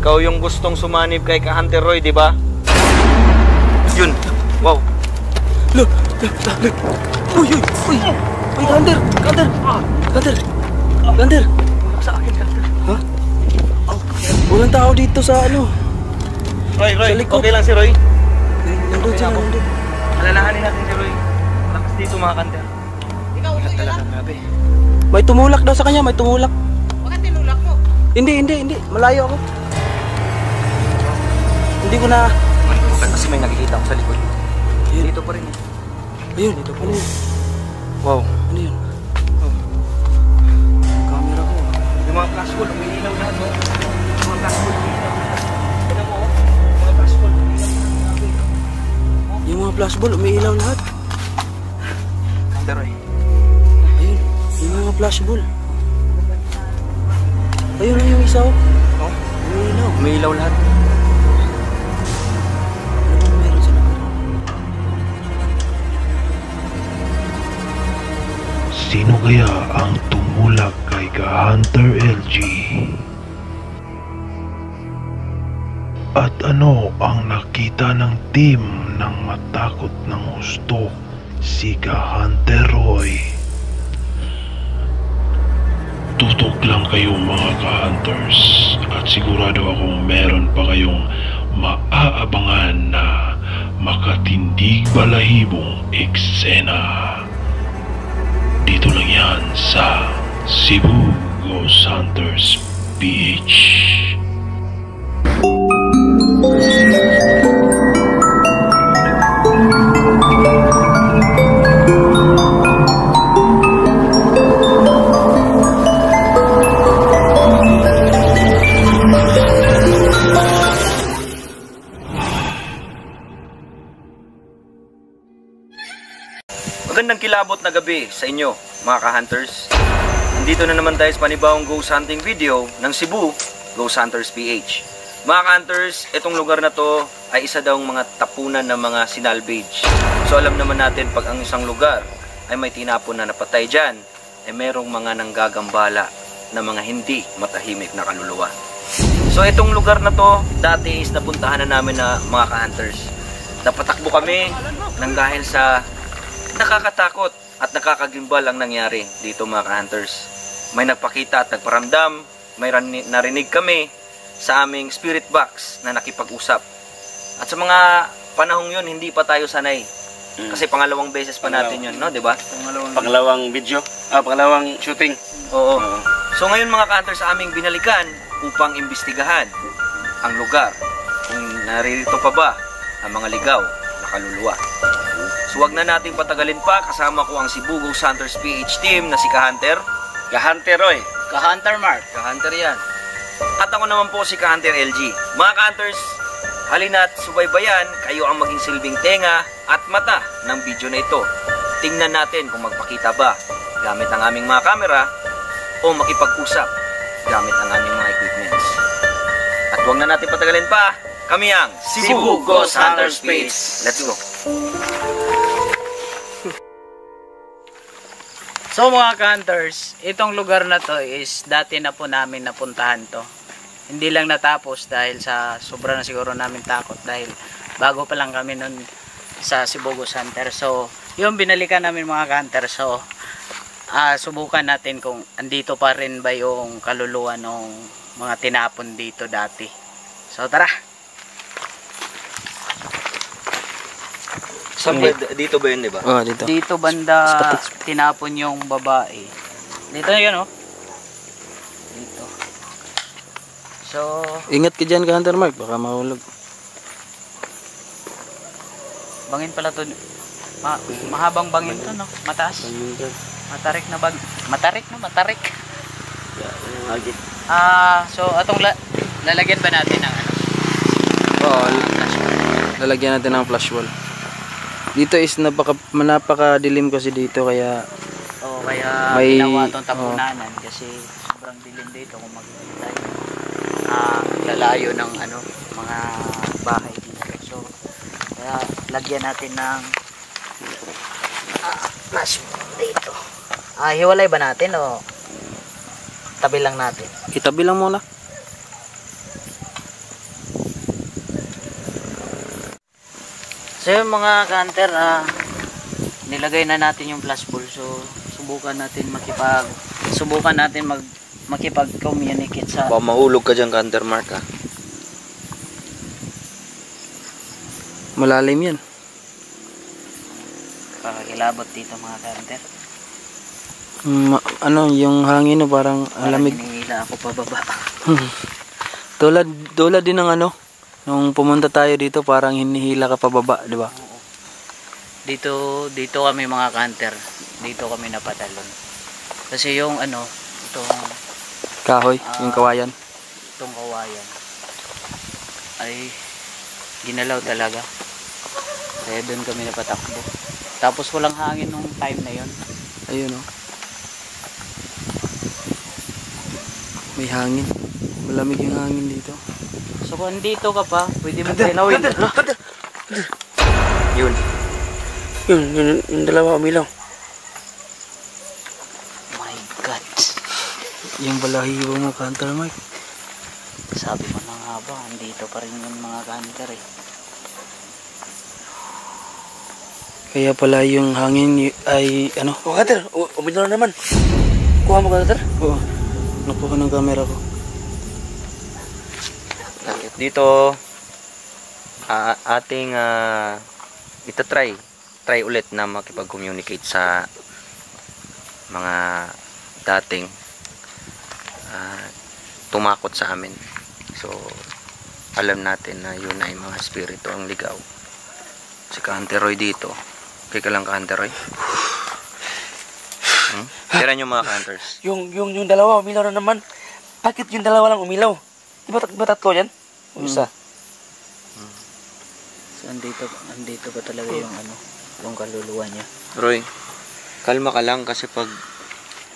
Ikaw yung gustong sumanib kay Ka-Hunter Roy, di ba? Yun. Wow. Look. Uy. Uy, Hunter. Sa akin, Hunter. Ha? Walang tao dito sa ano. Roy, Sa likod. okay lang si Roy. Nandun sila, nandun. Alalahanin natin si Roy. Lakas dito mga Hunter. Ikaw, okay ka lang? Grabe. May tumulak daw sa kanya, may tumulak. Bakit tinulak mo? Hindi. Malayo ako. Hindi ko na... Kasi may nakikita ko sa likod. Ayun. Dito pa rin eh. Ayun, ito pala yun. Wow. Ano yun? Camera ko. Yung mga flashball, umiilaw lahat. No? Yung mga flashball, umiilaw lahat. Tignan mo, mga flashball, umiilaw lahat. Yung mga flashball, umiilaw lahat. Hunter Roy. Ayun, yung mga flashball. Ayun na yung isa oh. Oh, Umiilaw. umiilaw lahat. Ano bang meron sa lahat? Sino kaya ang tumulak kay Ka-Hunter LG? At ano ang nakita ng team ng matakot ng husto si Ka-Hunter Roy? Tutok lang kayo mga Ka-Hunters at sigurado akong meron pa kayong maaabangan na makatindig balahibong eksena. Dito lang yan sa Cebu Ghost Hunters PH. Magandang kilabot na gabi sa inyo, mga Ka-Hunters. Nandito na naman tayo sa panibawang ghost hunting video ng Cebu Ghost Hunters PH. Mga Ka-Hunters, itong lugar na to ay isa daw mga tapunan ng mga sinalvage. So alam naman natin pag ang isang lugar ay may tinapon na napatay dyan, ay merong mga nanggagambala na mga hindi matahimik na kaluluwa. So itong lugar na to, dati is napuntahan na namin na mga Ka-Hunters. Napatakbo kami nang dahil sa nakakatakot at nakakagimbal ang nangyari dito mga Ka-Hunters. May nagpakita at nagparamdam, may narinig kami sa aming spirit box na nakipag-usap. At sa mga panahong yun, hindi pa tayo sanay. Kasi pangalawang beses pa natin yun, no? Diba? Pangalawang video, pangalawang shooting. Oo. So ngayon mga Ka-Hunters, sa aming binalikan upang imbestigahan ang lugar kung naririto pa ba ang mga ligaw na kaluluwa. So wag na nating patagalin pa, kasama ko ang Cebu Ghost Hunters PH team na si Ka-Hunter. Ka-Hunter Roy. Ka-Hunter Mark. Ka-Hunter yan. At ako naman po si Ka-Hunter LG. Mga Ka-Hunters, halina't subaybayan, kayo ang maging silbing tenga at mata ng video na ito. Tingnan natin kung magpakita ba gamit ang aming mga kamera o makipag-usap gamit ang aming mga equipments. At huwag na natin patagalin pa, kami ang Cebu Ghost Hunters PH. Let's go! So mga Ka-Hunters, itong lugar na to is dati na po namin napuntahan to. Hindi lang natapos dahil sa sobra na siguro namin takot dahil bago pa lang kami nun sa Cebu Ghost Hunter. So yung binalikan namin mga Ka-Hunter, so subukan natin kung andito pa rin ba yung kaluluwa ng mga tinapon dito dati. So tara! Dito ba yun, di ba? Dito. Dito banda tinapon yung babae. Dito na yun, oh. Dito. So, Ingat ka dyan, Ka-Hunter Mark, baka mahulog. bangin pala to. Mahabang bangin to, no? Mataas. Matarik na bag. Matarik. Okay. So atong lalagyan ba natin ng ano? Oo, lalagyan natin ng flash wall. Dito is napakadilim kasi dito kaya Kaya may ginawa itong tapunanan kasi sobrang dilim dito kung makikita tayo. Lalayo ng ano, mga bahay dito. So, kaya lagyan natin ng flash dito. Hiwalay ba natin o tabi lang natin? itabi lang muna. So yung mga ka-hunter, nilagay na natin yung flashball. So subukan natin makipag-communicate sa... Baka mahulog ka dyan, Hunter Mark, ha? Malalim yan. Kakakilabot dito mga ka-hunter. Ano, yung hangin no, parang alamig. Parang hinihila ako pababa. tulad din ng ano, nung pumunta tayo dito, parang hinihila ka pababa, di ba? Dito kami mga ka-hunter. Dito kami napatalon. Kasi yung ano, itong Kahoy, yung kawayan. itong kawayan ay ginalaw talaga. Kaya doon kami napatakbo. Tapos walang hangin nung time na yon. Ayun oh. May hangin. Malamig yung hangin dito. So kung dito ka pa, pwede mo tinawin. Yun. Yung dalawa umilaw. My God. Yung balahibo mo, Hunter Mike. Sabi mo na nga ba, andito pa rin yung mga ka-hunter eh. Kaya pala yung hangin ay ano? Oh, Hunter, umilaw na naman. Kuha mo ka, Hunter? Oo. Nakuha ng camera ko. Dito, ating try ulit na makipag-communicate sa mga dating tumakot sa amin. So, alam natin na yun ay mga spirito ang ligaw. Si Hunter Roy dito. Kaya lang Hunter Roy. Tira nyo mga hunters. Yung dalawa umilaw na naman. Bakit yung dalawa lang umilaw? Di ba tatlo yan? O isa? So andito pa talaga yung ano, yung kaluluwa niya. Roy, kalma ka lang kasi pag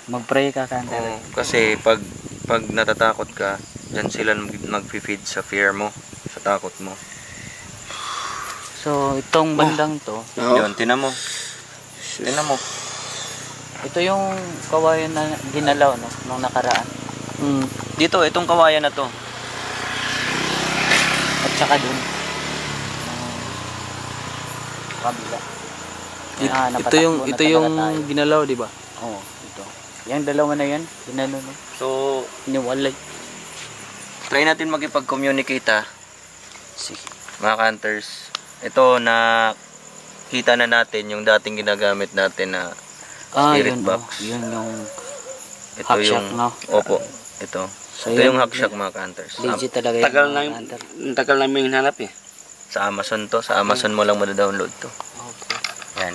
Mag-pray ka ka-hunter. kasi pag natatakot ka, dyan sila mag-feed sa fear mo, sa takot mo. So itong bandang to, Yun, tinan mo. ito yung kawayan na ginalaw no, nung nakaraan. Dito, itong kawayan na to. At saka dun. Kabila. Ito yung ginalaw, di ba? Oo, ito. Yung dalawa na yan, ginano no. So, Iniwalay. try natin makipag-communicate ha, Sige. mga hunters. Ito na kita na natin yung dating ginagamit natin na spirit yun, box. Yun yung Ito hacksack, yung, no? opo, ito. So, Ito yun, yung hacksack mga hunters. legit talaga yung mga hunter. Tagal namin hinanap eh. Sa Amazon to. Sa Amazon mo lang madadownload to. Okay. Yan.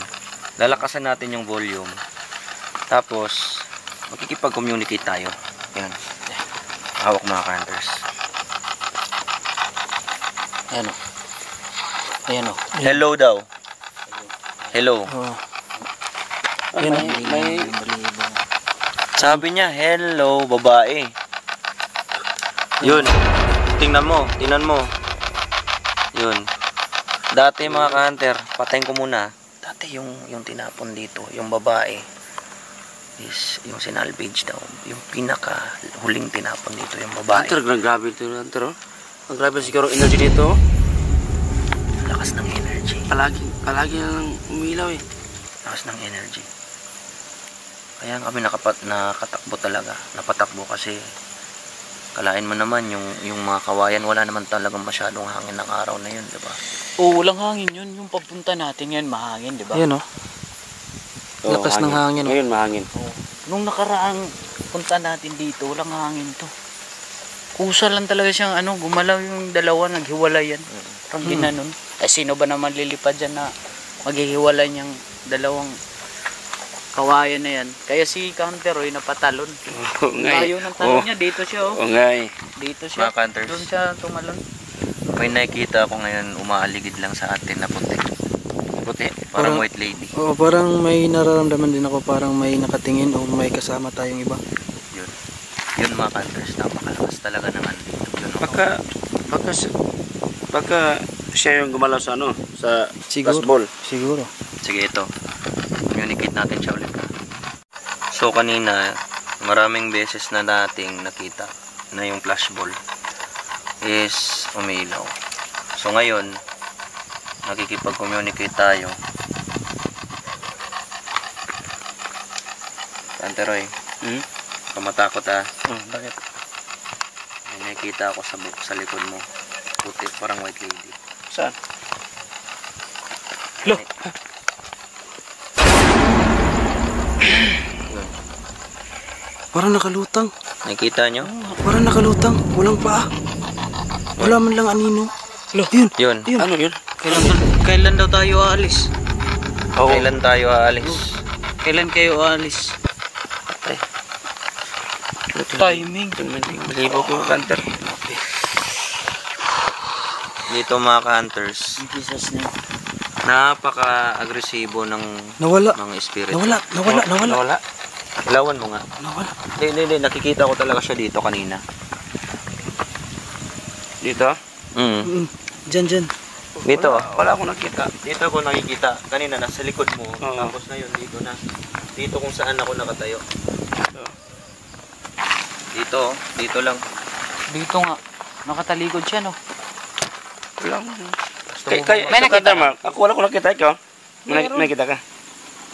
Lalakasan natin yung volume. Tapos, makikipag-communicate tayo. Yan. Hawak mga hunters. Ayan o. Ayan o. Hello daw. Hello. Oo. May Sabi niya, hello, babae. Yun. Tingnan mo. Yun. Dati mga ka-hunter, patayin ko muna. Dati yung tinapon dito, yung babae is yung sinalvage daw. Yung pinaka huling tinapon dito, yung babae. Hunter, grabe ito, Hunter. Ang grabe siguro energy dito. Lakas ng energy. Palagi nang umilaw eh. Lakas ng energy. Kaya kami nakatakbo talaga. Napatakbo kasi kalain mo naman yung mga kawayan, wala naman talagang masyadong hangin ng araw na yun, di ba? Oo, walang hangin yun. Yung papunta natin yan, mahangin, di ba? Ayan oh. Lakas ng hangin. Ngayon mahangin. Nung nakaraang punta natin dito, walang hangin to. Kusa lang talaga siyang ano, gumalaw yung dalawa, naghiwalay yan. Parang ginanon. Eh, sino ba naman lilipad dyan na maghihiwalay niyang dalawang kawayan na yan? Kaya si Hunter Roy napatalon. Ayaw ng talon niya, dito siya oh. Oo nga eh. Dito siya. Mga hunters. Doon siya tumalon. May nakikita ako ngayon umaaligid lang sa atin na puti. Puti, parang white lady. Oo, parang may nararamdaman din ako, parang may nakatingin o may kasama tayong iba. Yun mga hunters, napakalakas talaga ng ano dito. Baka siya yung gumalaw sa ano, sa Siguro. flashball. Siguro. Sige, ito. Communicate natin siya ulit. So kanina, maraming beses na nating nakita na yung flashball is umilaw. So ngayon, nakikipag-communicate tayo. Kanteroy, kamatakot Bakit? may nakikita ako sa likod mo. Puti, parang white lady. Saan? Lo! Parang nakalutang. Nakikita nyo? Parang nakalutang. Walang paa. Wala man lang anino. Yun. Yun. Yun. Ano yun? Kailan daw tayo aalis? Kailan tayo aalis? Kailan kayo aalis? Timing. Balibo ko, Hunter. Dito mga ka-hunters, Jesus name. napaka-agresibo ng Nawala. mga spirit. Nawala. Lawan mo nga. Nawala. Hindi. Nakikita ko talaga siya dito kanina. Dito? Diyan. Dito. Wala akong nakita. Dito ako nakikita. Kanina nasa likod mo. Oo. Tapos na yun, dito na. Dito kung saan ako nakatayo. Dito lang. Dito nga. Nakatalikod siya, no? Wala akong... Gusto mo Kaya, May nakita ka? Mark. Ako wala akong nakita. Ikaw? Meron. May nakita ka?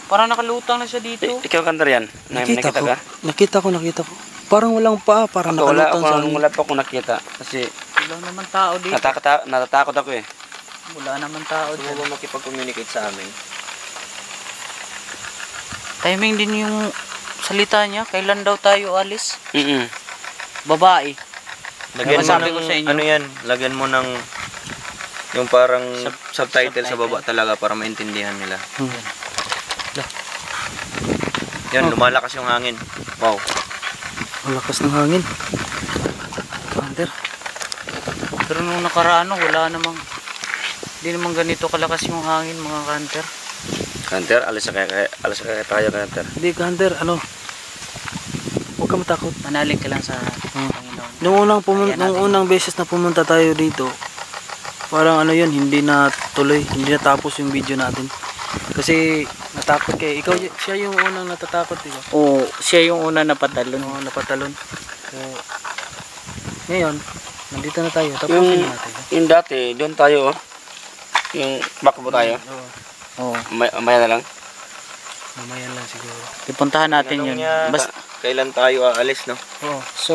Parang nakalutang na siya dito. Ikaw, Hunter, yan? Nakita ko. ka? Nakita ko. Parang walang paa. Parang Ako, nakalutang sa amin. wala pa akong nakita. Kasi Wala naman tao dito. natatakot ako eh. Wala naman tao Gusto mo dito. ba makipag-communicate sa amin? Timing din yung salita niya. Kailan daw tayo alis? Babae. Lagyan mo sabi ng, ko sa inyo. ano yan, lagyan mo ng yung parang subtitle sa baba talaga para maintindihan nila. Yan, lumalakas yung hangin. Wow. Ang lakas ng hangin. Hunter. Pero nung nakaraan, wala namang... Hindi naman ganito kalakas yung hangin, mga hunter. Hunter, alis na kaya tayo, Hunter. Hindi ka, Hunter. Huwag ka matakot. Manalig ka lang sa Panginoon. Nung unang beses na pumunta tayo dito, parang hindi na tuloy, hindi natapos yung video natin. Kasi natakot kayo. Siya yung unang natatakot, di ba? Oo, siya yung una napatalon. Oo, napatalon. So, ngayon, nandito na tayo. Tapusin natin. Yung dati, doon tayo, yung bakbo tayo. Oo. Maya na lang. Mamaya lang siguro. Ipuntahan natin yun. Basta, Kailan tayo aalis, no? Oo. so,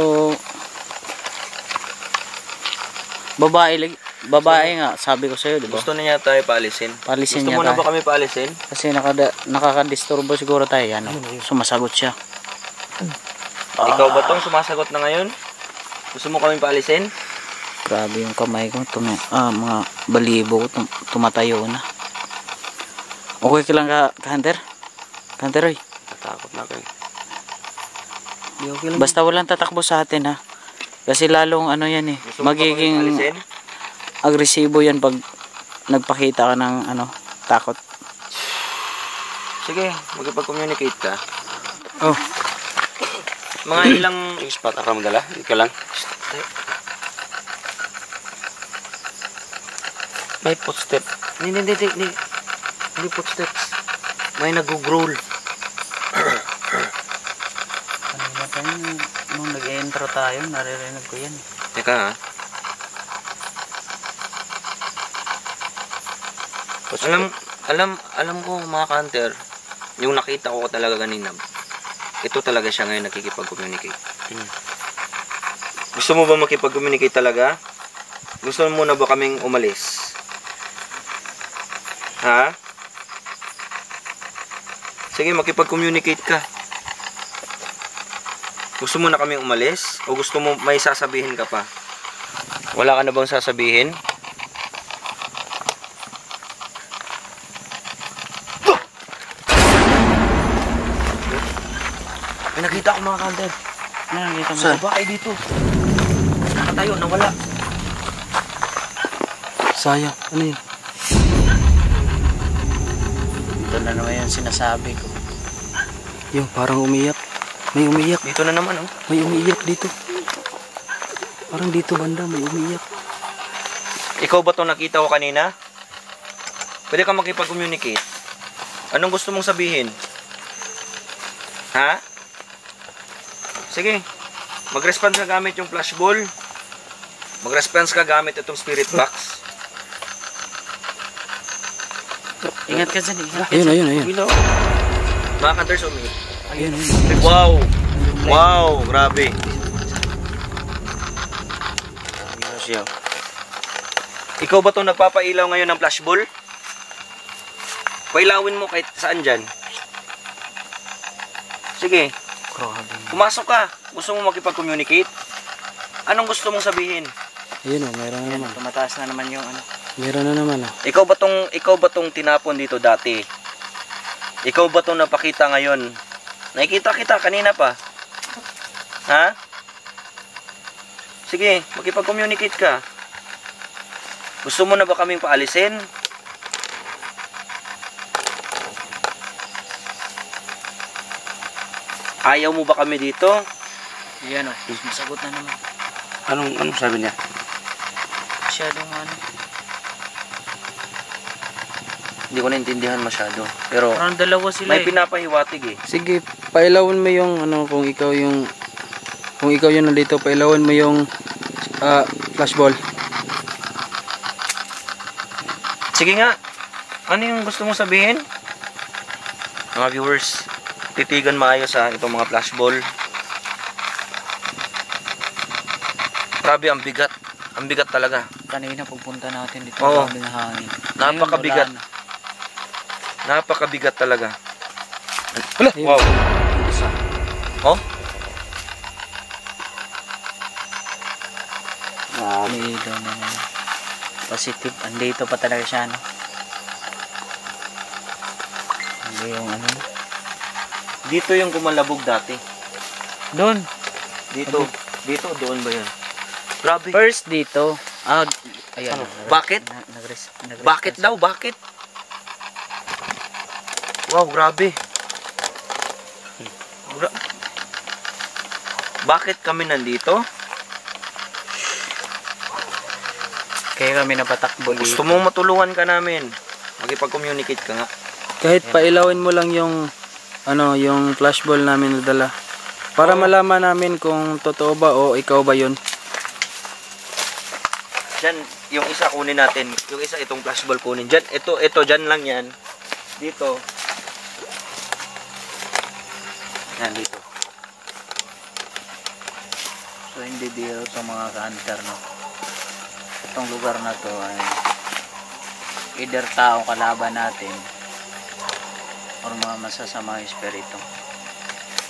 babae nga, sabi ko sa'yo, di ba? Gusto na niya tayo paalisin. Paalisin Gusto niya mo na tayo. ba kami paalisin? Kasi nakakadisturbo siguro tayo. Sumasagot siya. Ikaw ba tong sumasagot na ngayon? Gusto mo kami paalisin? Grabe yung kamay ko. Mga balibo ko tumatayo na. Okay ka lang ka, Hunter? Hunter, oy. Natakot na kayo. Di okay lang. Basta walang tatakbo sa atin, ha? Kasi lalong yan eh. Gusto mo ba kami Magiging paalisin? agresibo yan pag nagpakita ka ng takot. Sige, magkipag-communicate ka. Oh. Mga ilang... Yung spot ako magdala, ikaw lang. May footstep. Hindi footsteps. May nag-growl. Kanina tayo, nung nag-intro tayo, naririnig ko yan. Teka ha. Alam ko mga ka-hunter, yung nakita ko talaga kanina, ito talaga siya ngayon nakikipag-communicate. Gusto mo ba makipag-communicate talaga? Gusto mo na ba kaming umalis? Ha? Sige, makipag-communicate ka. Gusto mo na kaming umalis? O gusto mo may sasabihin ka pa? Wala ka na bang sasabihin? May nakita ko mga ka-hunter. Ano nakita mo? Saan? Babae dito. Nakatayo, nawala. Sayang. Ano yun? Ito na naman yung sinasabi ko. Yung parang umiyak. May umiyak. Dito na naman, oh. May umiiyak dito. Parang dito banda, may umiiyak. Ikaw ba itong nakita ko kanina? Pwede ka makipag-communicate. Anong gusto mong sabihin? Ha? Sige. Mag-response ka gamit yung flashball. Mag-response ka gamit itong spirit box. Ingat ka dyan, ingat. Ayun, ayun, ayun. Umilaw. Mga ka-hunters, Ayun, ayun. Wow! Wow! Grabe. Ayun siya. Ikaw ba itong nagpapailaw ngayon ng flashball? Pailawin mo kahit saan dyan. Sige, Grabe. pumasok ka. Gusto mo makipag-communicate? Anong gusto mong sabihin? Ayun, oh, meron na Yan, naman. tumataas na naman yung ano. Meron na naman, oh. Ikaw ba tong tinapon dito dati? Ikaw ba tong napakita ngayon? Nakikita kita kanina pa. Ha? Sige, makipag-communicate ka. Gusto mo na ba kaming paalisin? Ayaw mo ba kami dito? Yan o, masagot na naman. Anong sabi niya? Masyadong ano. Hindi ko naintindihan masyado. Pero Parang dalawa sila may eh. pinapahiwatig eh. Sige, pailawan mo yung ano, kung ikaw yung nandito, pailawan mo yung flashball. Sige nga. Ano yung gusto mong sabihin? Mga viewers, titigan maayos ha itong mga flashball. Grabe, ang bigat. Ang bigat talaga. Kanina pagpunta natin dito, Oo. grabe na hangin. Napakabigat. Ngayon, wala na. Napakabigat talaga. Ayun. Wow. Oh? May ilaw na naman. Positive. Andito pa talaga siya, no? Hindi yung ano. Dito yung kumalabog dati. Doon. Dito. Dito, doon ba yan? Grabe. First dito. Ah, ayan. Bakit? Bakit daw? Bakit? Wow, grabe. Bakit kami nandito? Kaya kami napatakbo dito. Gusto mong matulungan ka namin. Makipag-communicate ka nga. Kahit pailawin mo lang yung yung flashball namin nadala. Para malaman namin kung totoo ba o ikaw ba yun. Diyan, yung isa kunin natin. Yung isa itong flashball kunin. Diyan, ito, diyan lang yan. Dito. Yan, dito. So hindi dito sa mga ka-hunter, no? Itong lugar na to ay either tao kalaban natin or mga masasamang espiritu.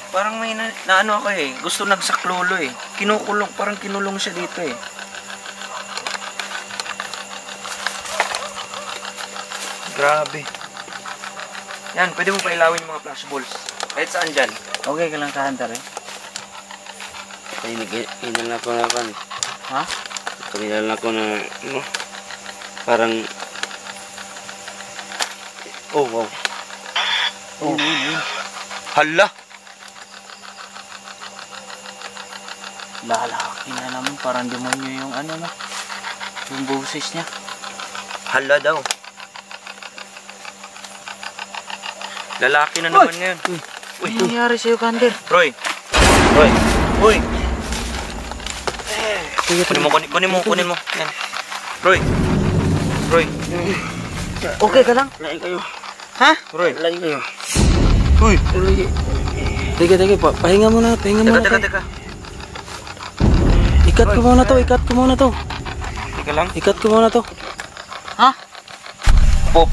Parang may naano ako eh. Gusto nagsaklolo eh. Kinukulong, parang kinulong siya dito eh. Grabe. Yan, pwede mo pailawin yung mga flashballs. Kahit saan dyan. Okay ka lang ka-hunter eh? Kanina na ako na kan. Ha? Kanina na ako na parang oh wow. Oh. Hala! Lalaki na naman, parang demonyo yung ano na. Yung boses niya. Hala daw. Lalaki na naman ngayon. Uy, ano nangyari sa'yo, Kander? Roy! Roy! Uy! Kunin mo. Yan. Roy! Roy! Okay ka lang? Lain kayo. Ha? Roy! Lain kayo. Uy! Teka, pahinga muna. Teka. Ikat ko muna to. Teka lang. Ikat ko muna to. Ha? Po.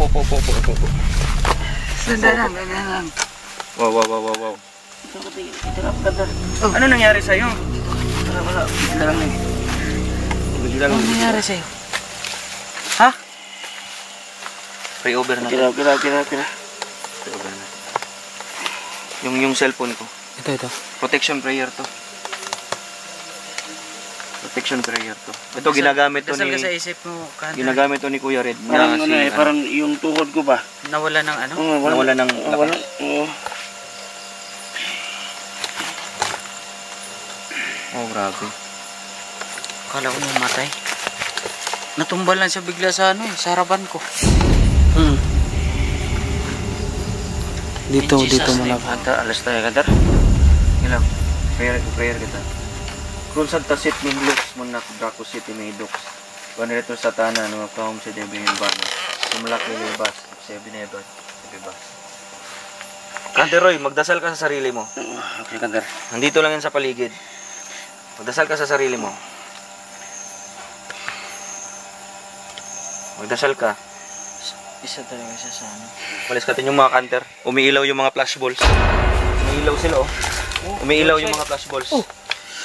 Sandalan. Wow. Ano nangyari sa'yo? Wala. Bigla lang. Ano nangyari sa'yo? Ha? Pray over na. Kira. Pray over na. Yung cellphone ko. Ito. Protection prayer to. Ito ginagamit to Dasal ka sa ni isip mo, Kander. ginagamit to ni Kuya Red. Parang Na ano eh, parang yung tuhod ko ba? Nawala ng ano? Nawala ng wala. Oo. Oh, grabe. Kala ko mamatay. Natumbal lang siya bigla sa ano eh, sa harapan ko. Dito In Jesus' muna. name. Ata, alas tayo kadar. Ilang, prayer kita. Kung sa tasit ni Hilux mo na Draco City may Hilux. Kung nito sa tanan, mga kaum sa Debi Hilbano. Sumulak ni Libas. Ebsebeneba, bibas. Hunter Roy, magdasal ka sa sarili mo. Okay, Hunter. Nandito lang yan sa paligid. Magdasal ka sa sarili mo. Magdasal ka. Isa talaga siya sa ano. Malis natin yung mga counter. Umiilaw yung mga flash balls. Umiilaw sila, oh. Umiilaw yung mga flash balls.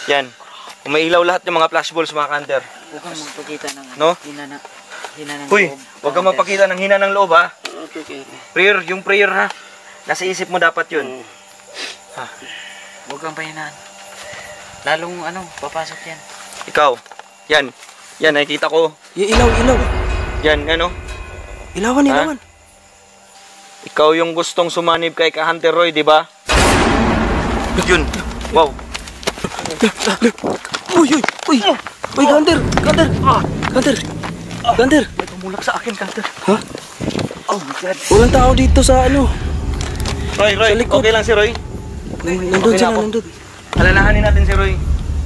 Yan. Umiilaw lahat yung mga flash balls, mga counter. Huwag kang magpakita ng No? hina ng Uy, loob. huwag kang mapakita ng hina ng loob, ha. Okay. Prayer, yung prayer, ha. Nasa isip mo dapat yun. Huwag kang pahinaan. Lalong papasok yan. Ikaw. Yan. Yan, nakikita ko. Ilaw. Yan, ano. Ilawan. Ikaw yung gustong sumanib kay Hunter Roy, di ba? Yun. Wow. Uy, Hunter. May tumulak sa akin, Hunter. Ha? Oh my God. Walang tao dito sa ano. Roy, Sa likod. okay lang si Roy? Nandun Okay sila, na ako. nandun. Alalahanin natin si Roy.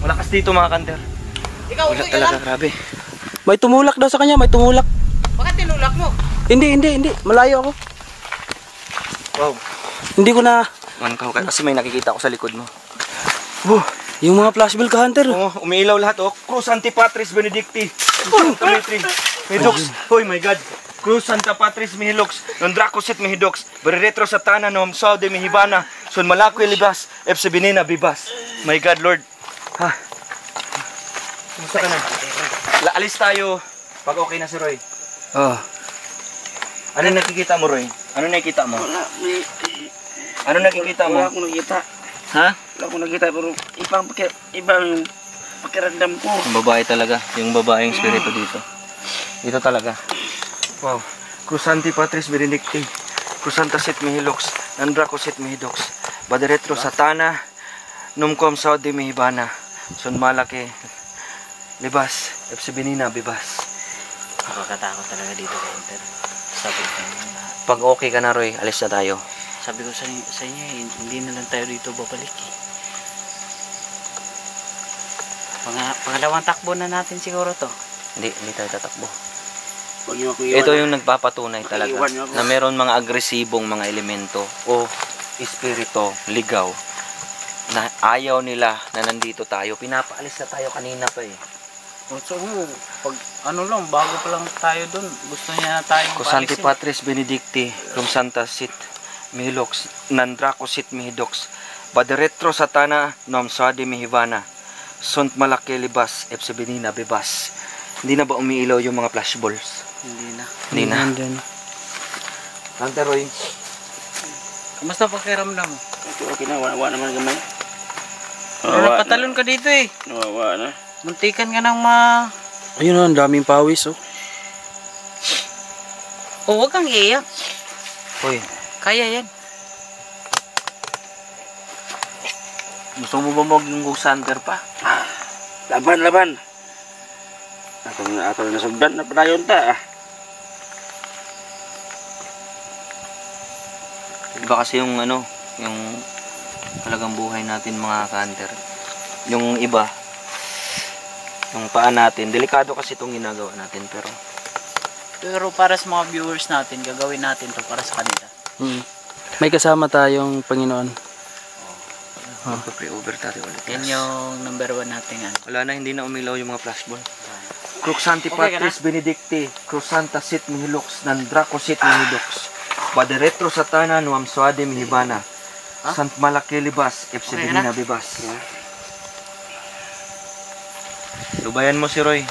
Malakas dito, mga Hunter. Ikaw, Wala talaga, grabe. May tumulak daw sa kanya, may tumulak. Bakit tinulak mo? Hindi. Malayo ako. Wow. Hindi ko na... Mankaw ka. Kasi may nakikita ko sa likod mo. Yung mga flashball ka, Hunter. Oo, umiilaw lahat, oh. Cruz Antipatris Benedicti. Tumitri. Mihidox. Oh my God. Cruz Santa Patris Mihilux. Non Dracosit Mihidox. Beriretro Satana Nom Saude Mihibana. Son Malakwe Libas. Ebsebenina Bibas. My God, Lord. Ha? Kumusta ka na? Alis tayo. Pag okay na si Roy. Oh. Ano nakikita mo, Roy? Ano nakikita mo? Wala nakikita mo? akong nakita. Ha? Wala akong nakita, pero ibang pakiramdam ko. Yung babae talaga. Yung babaeng spirito dito. Dito talaga. Wow. Crusanti Patris Benedicti. Crusanta Sit Mihilux. Nandraco Sit Mihidox. Badiretro Satana. Numcom Saudi Mihibana. Son Malake. Libas. Ebsebenina Bibas. Nakakatakot talaga dito, Hunter. Sabi ko Pag okay ka na, Roy, alis na tayo. Sabi ko sa inyo, hindi na lang tayo dito babalik eh. Pangalawang takbo na natin siguro to. Hindi tayo tatakbo. Huwag niyo ako iwan. Ito yung nagpapatunay talaga Iwan niyo ako. na meron mga agresibong mga elemento o espirito, ligaw na ayaw nila na nandito tayo. Pinapaalis na tayo kanina pa eh. So, pag bago pa lang tayo dun, gusto niya na tayong Cosanti paalisin. Patris Benedicti, Cum Santa Sit Mihilox, Nandraco Sit Mihidox, Badiretro Satana, Nom Sadi Mihivana, Sunt Malake Libas, Ebsebenina Bibas. Hindi na ba umiilaw yung mga flashballs? Hindi na. Nandun. Hunter Roy, Kamusta pakiramdam mo? Okay na, wala naman gamay. Pero napatalon ka dito eh. Nawawa na. Muntikan ka ng Ayun na, ang daming pawis, oh. huwag kang iiyak. Hoy, Kaya yan. gusto mo ba maging ghost hunter pa? Laban. Ako na nasugdan na padayon ta. Iba kasi yung yung talagang buhay natin mga ka-hunter. Yung iba, yung paa natin, delikado kasi itong ginagawa natin Pero para sa mga viewers natin, gagawin natin to para sa kanila. May kasama tayong Panginoon. Magpa-pre-over tayo ulit. Yan yung number 1 natin. Wala na, hindi na umilaw yung mga flashball. Cruxanti Patris Benedicti, Crusanta Sit Mihilux, Nandraco Sit Mihidox, Badiretro Satana, Nuam Suade Mihibana, Sant Malake Libas, Ebsebenina Bibas. Lubayan mo si Roy.